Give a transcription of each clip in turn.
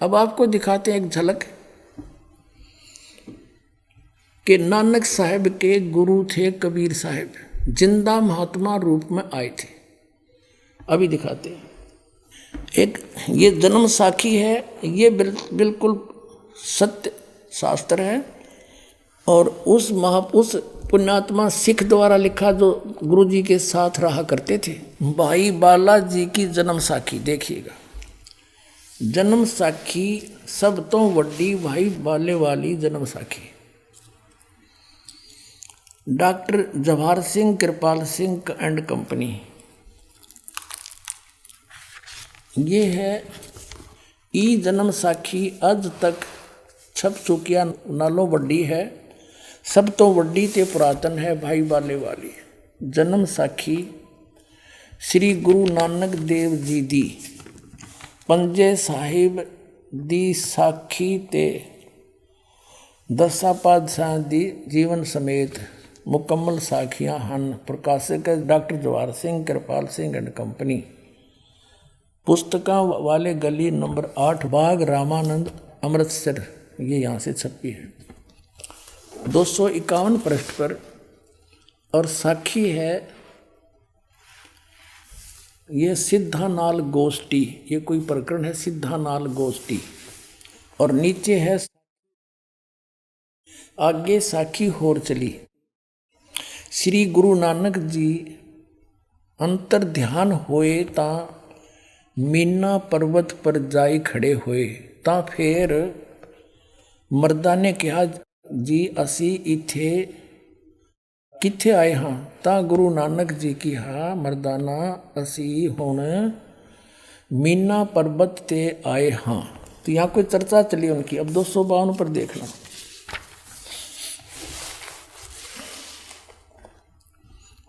अब आपको दिखाते हैं एक झलक कि नानक साहब के गुरु थे कबीर साहब, जिंदा महात्मा रूप में आए थे। अभी दिखाते हैं। एक ये जन्म साखी है, ये बिल्कुल सत्य शास्त्र है और उस पुण्यात्मा सिख द्वारा लिखा जो गुरुजी के साथ रहा करते थे। भाई बाला जी की जन्म साखी देखिएगा। जन्म साखी सब तो वड्डी भाई बाले वाली Janam Sakhi. Doctor Jawahar Singh Kirpal Singh and company, ये है ई जन्म साखी अज तक छप चुकिया नालों वड्डी है, सब तो वड्डी ते पुरातन है भाई बाले वाली। जन्म साखी श्री गुरु नानक देव जी दी पंजे साहिब दी साखी ते दसा पातशाह दी जीवन समेत मुकम्मल साखियां हन। प्रकाशक doctor Jawahar Singh Kirpal Singh and company. पुस्तकां वाले गली नंबर 8 बाग रामानंद अमृतसर, ये यहाँ से छपी है 251 पृष्ठ पर। और साखी है ये सिद्धानाल गोष्ठी, ये कोई प्रकरण है सिद्धानाल गोष्ठी। और नीचे है आगे साखी होर चली। श्री गुरु नानक जी अंतर ध्यान होए ता मीना पर्वत पर जाई खड़े होए। ता फिर मर्दा ने कहा जी असी इथे किथे आए हाँ। ता गुरु नानक जी की हा मर्दाना असी हुण मीना पर्वत ते आए हाँ। तो यहाँ कोई चर्चा चली उनकी। अब 252 पर देखना।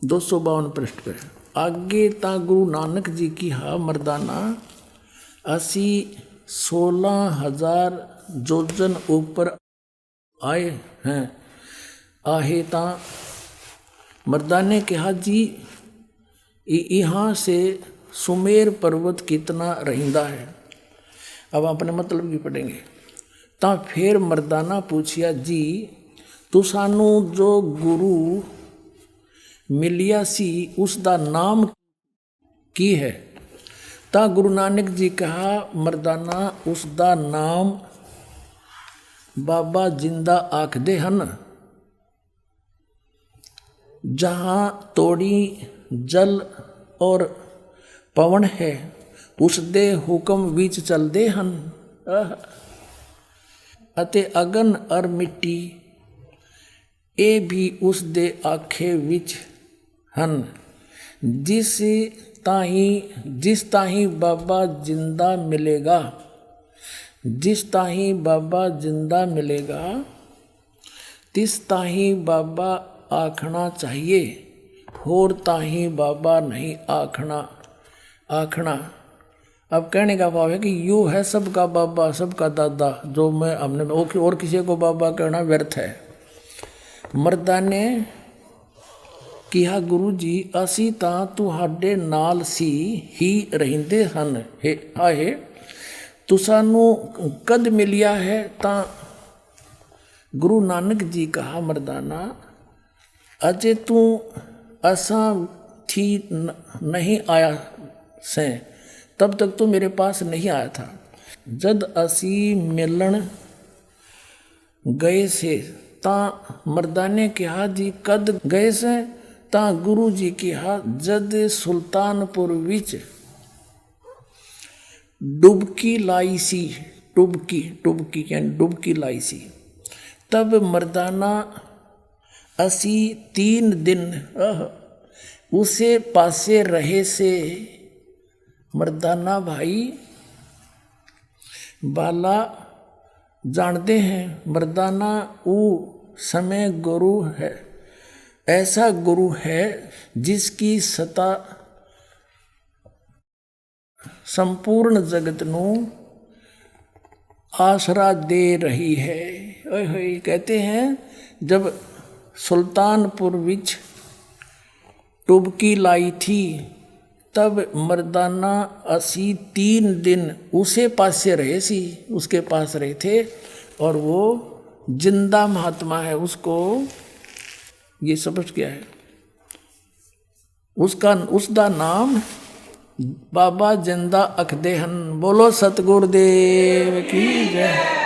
दो 252 पृष्ठ पर आगे ता गुरु नानक जी की हा मर्दाना असी 16,000 जोजन ऊपर आए हैं। आहे ता मर्दा ने कहा जी यहाँ से सुमेर पर्वत कितना रहिंदा है। अब अपने मतलब की पढ़ेंगे। ता फिर मर्दाना पूछिया जी तू सानू जो गुरु मिलिया सी उसका नाम की है। ता गुरु नानक जी कहा मर्दाना उसका नाम बाबा जिंदा आखदे हन। जहाँ तोड़ी जल और पवन है उसदे हुक्म विच चलदे हन। अते अगन और मिट्टी ए भी उसदे आखे विच हन। जिस ताही बाबा जिंदा मिलेगा, जिस ताही बाबा जिंदा मिलेगा तिस ताही बाबा आखना चाहिए, होर ताही बाबा नहीं आखना। अब कहने का भाव है कि यू है सबका बाबा सबका दादा, जो मैं हमने और किसी को बाबा कहना व्यर्थ है। मर्दा ने किहा गुरु जी असी तां तुहाडे नाल सी ही रहिंदे हन। आहे तुसानू कद मिलिया है। तां गुरु नानक जी कहा मर्दाना अजे तू असा थी नहीं आया से, तब तक तो मेरे पास नहीं आया था। जद असी मिलन गए से ता मर्दा ने कहा जी कद गए से। ता गुरु जी कहा जद सुल्तानपुर विच डुबकी लाई सी। डुबकी यानी डुबकी लाई सी। तब मर्दाना असी 3 दिन उसे पासे रहे से। मर्दाना भाई बाला जानते हैं मर्दाना वो समय गुरु है, ऐसा गुरु है जिसकी सत्ता संपूर्ण जगत नू आसरा दे रही है। कहते हैं जब सुल्तानपुर विच डुबकी लाई थी तब मर्दाना असी 3 दिन उसे पासे रहे सी, उसके पास रहे थे, और वो जिंदा महात्मा है, उसको ये समझ गया है। उसका नाम बाबा जिंदा अखदेहन। बोलो सतगुरुदेव की जय।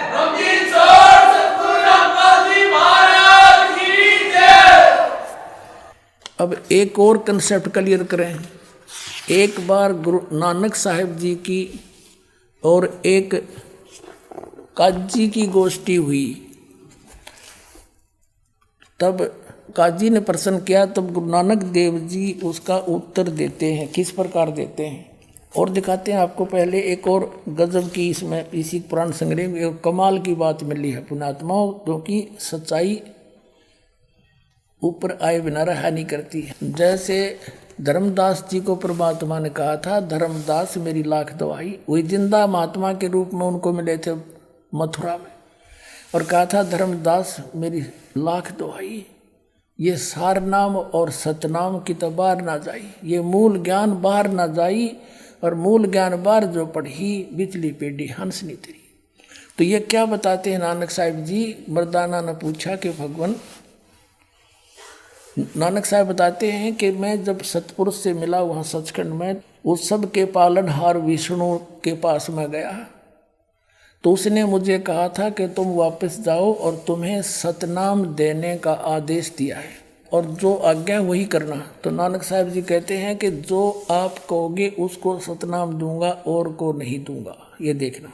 अब एक और कंसेप्ट क्लियर करें। एक बार गुरु नानक साहिब जी की और एक काजी की गोष्ठी हुई, तब काजी ने प्रश्न किया, तब गुरु नानक देव जी उसका उत्तर देते हैं। किस प्रकार देते हैं और दिखाते हैं आपको। पहले एक और गजब की इसमें इसी पुराण संग्रह में कमाल की बात मिली है पुण्यात्माओं, क्योंकि सच्चाई ऊपर आए बिना रहा नहीं करती। जैसे धर्मदास जी को परमात्मा ने कहा था, धर्मदास मेरी लाख दवाई, वही जिंदा महात्मा के रूप में उनको मिले थे मथुरा में, और कहा था धर्मदास मेरी लाख दवाई, ये सार नाम और सतनाम की तो बाहर ना जाई, ये मूल ज्ञान बाहर ना जाई, और मूल ज्ञान बाहर जो पढ़ी बिचली पेड़ी हंस नहीं तेरी। तो ये क्या बताते हैं नानक साहिब जी। मर्दाना ने पूछा कि भगवान, नानक साहब बताते हैं कि मैं जब सतपुरुष से मिला वहाँ सचखंड में, उस सब के पालनहार विष्णु के पास में गया, तो उसने मुझे कहा था कि तुम वापस जाओ और तुम्हें सतनाम देने का आदेश दिया है, और जो आज्ञा वही करना। तो नानक साहब जी कहते हैं कि जो आप कहोगे उसको सतनाम दूंगा और को नहीं दूंगा। ये देखना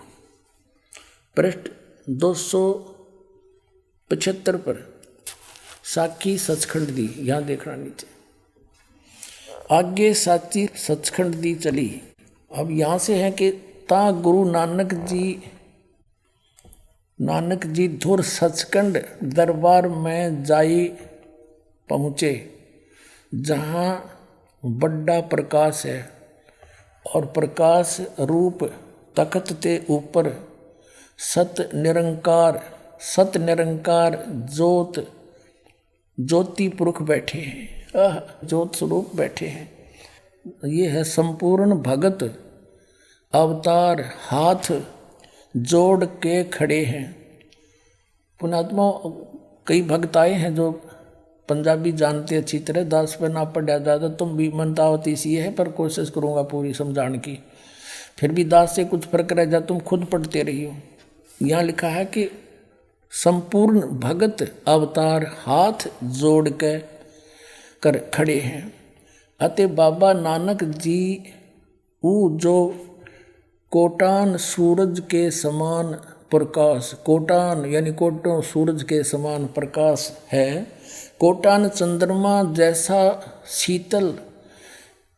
पृष्ठ 275 पर साखी सचखंड दी, यहाँ देखना नीचे। आगे साची सचखंड दी चली। अब यहाँ से है कि ता गुरु नानक जी धुर सचखंड दरबार में जाई पहुँचे, जहाँ बड़ा प्रकाश है, और प्रकाश रूप तख्त के ऊपर सत निरंकार ज्योति पुरुष बैठे हैं, ज्योत स्वरूप बैठे हैं। ये है संपूर्ण भगत अवतार, हाथ जोड़ के खड़े हैं। पुण्यात्मा कई भक्त आए हैं जो पंजाबी जानते अच्छी तरह, दास पे ना पढ़ा ज़्यादा, तुम भी मनतावत इसी है, पर कोशिश करूँगा पूरी समझाने की। फिर भी दास से कुछ फर्क रह जा, तुम खुद पढ़ते रही हो। यहाँ लिखा है कि संपूर्ण भगत अवतार हाथ जोड़ के कर खड़े हैं, अते बाबा नानक जी ऊ जो कोटान सूरज के समान प्रकाश, कोटान यानी कोटों सूरज के समान प्रकाश है, कोटान चंद्रमा जैसा शीतल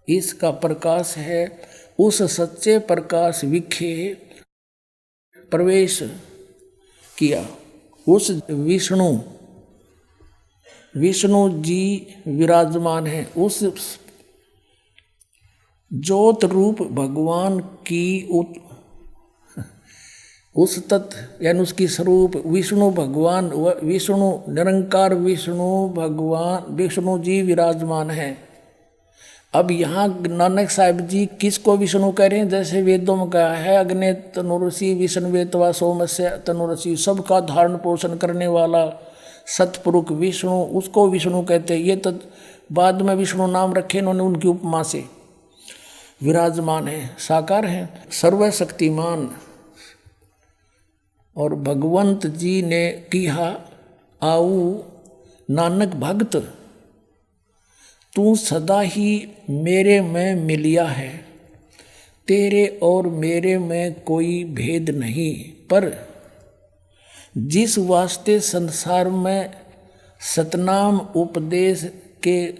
इसका प्रकाश है, उस सच्चे प्रकाश विखे प्रवेश किया। उस विष्णु जी विराजमान है, उस ज्योत रूप भगवान की उस तत्व यानी उसकी स्वरूप विष्णु भगवान, विष्णु निरंकार विष्णु भगवान विष्णु जी विराजमान है। अब यहाँ नानक साहिब जी किसको विष्णु कह रहे हैं? जैसे वेदों में कहा है अग्नि तनुरसी विष्णुवेतवा सोमस्य तनुरसी, सबका धारण पोषण करने वाला सतपुरुष विष्णु, उसको विष्णु कहते हैं। ये तो बाद में विष्णु नाम रखे इन्होंने उनकी उपमा से। विराजमान है, साकार है, सर्वशक्तिमान। और भगवंत जी ने किया आऊ नानक भक्त, तू सदा ही मेरे में मिलिया है, तेरे और मेरे में कोई भेद नहीं। पर जिस वास्ते संसार में सतनाम उपदेश के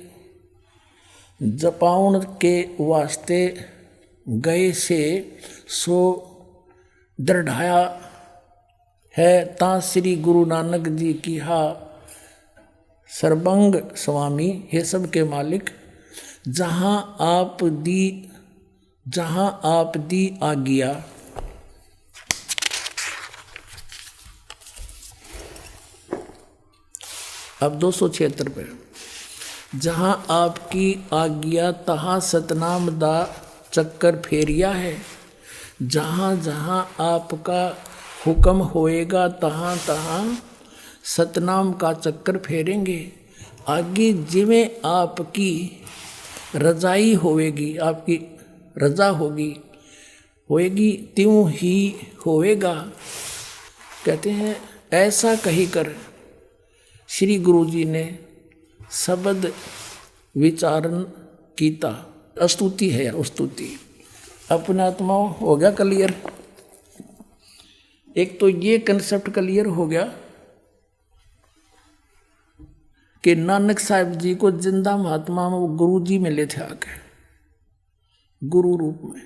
जपाउन के वास्ते गए से सो दृढ़ाया है, ता श्री गुरु नानक जी की हा सर्वंग स्वामी, हे सब के मालिक, जहाँ आप दी आज्ञा। अब 276 पे जहाँ आपकी आज्ञा तहाँ सतनाम दा चक्कर फेरिया है। जहाँ जहाँ आपका हुक्म होएगा तहाँ तहाँ सतनाम का चक्कर फेरेंगे। आगे जिमें आपकी रजाई होएगी, आपकी रजा होएगी त्यों ही होएगा। कहते हैं ऐसा कही कर श्री गुरु जी ने शब्द विचारण कीता। स्तुति है यार, स्तुति। अपने आत्मा हो गया क्लियर। एक तो ये कंसेप्ट क्लियर हो गया कि नानक साहब जी को जिंदा महात्मा में वो गुरु जी मिले थे आके गुरु रूप में,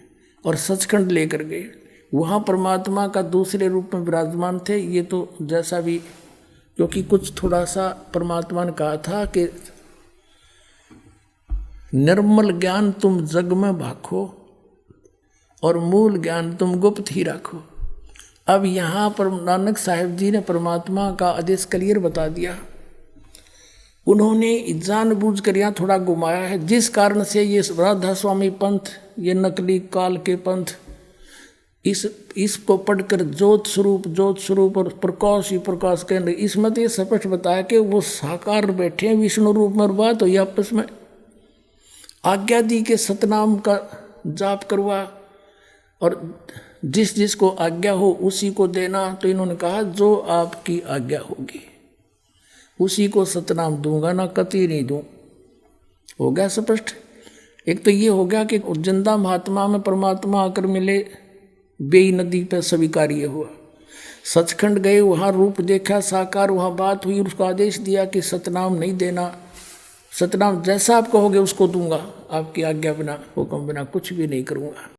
और सचखंड लेकर गए। वहाँ परमात्मा का दूसरे रूप में विराजमान थे। ये तो जैसा भी, क्योंकि कुछ थोड़ा सा परमात्मा ने कहा था कि निर्मल ज्ञान तुम जग में भाखो और मूल ज्ञान तुम गुप्त ही रखो। अब यहाँ पर नानक साहिब जी ने परमात्मा का आदेश क्लियर बता दिया। उन्होंने जानबूझ कर यहाँ थोड़ा घुमाया है, जिस कारण से ये राधा स्वामी पंथ, ये नकली काल के पंथ, इसको पढ़कर ज्योत स्वरूप और प्रकाश ही प्रकाश केंद्र, इसमें तो ये स्पष्ट बताया कि वो साकार बैठे हैं विष्णु रूप में, और बात हुई आपस में आज्ञा दी के सतनाम का जाप करवा और जिस जिसको आज्ञा हो उसी को देना। तो इन्होंने कहा जो आपकी आज्ञा होगी उसी को सतनाम दूंगा, ना कति नहीं दूं। हो गया स्पष्ट। एक तो ये हो गया कि जिंदा महात्मा में परमात्मा आकर मिले, बेई नदी पर स्वीकार्य हुआ। सचखंड गए, वहाँ रूप देखा साकार, वहाँ बात हुई, उसको आदेश दिया कि सतनाम नहीं देना, सतनाम जैसा आप कहोगे उसको दूंगा, आपकी आज्ञा बिना हुक्म बिना कुछ भी नहीं करूँगा।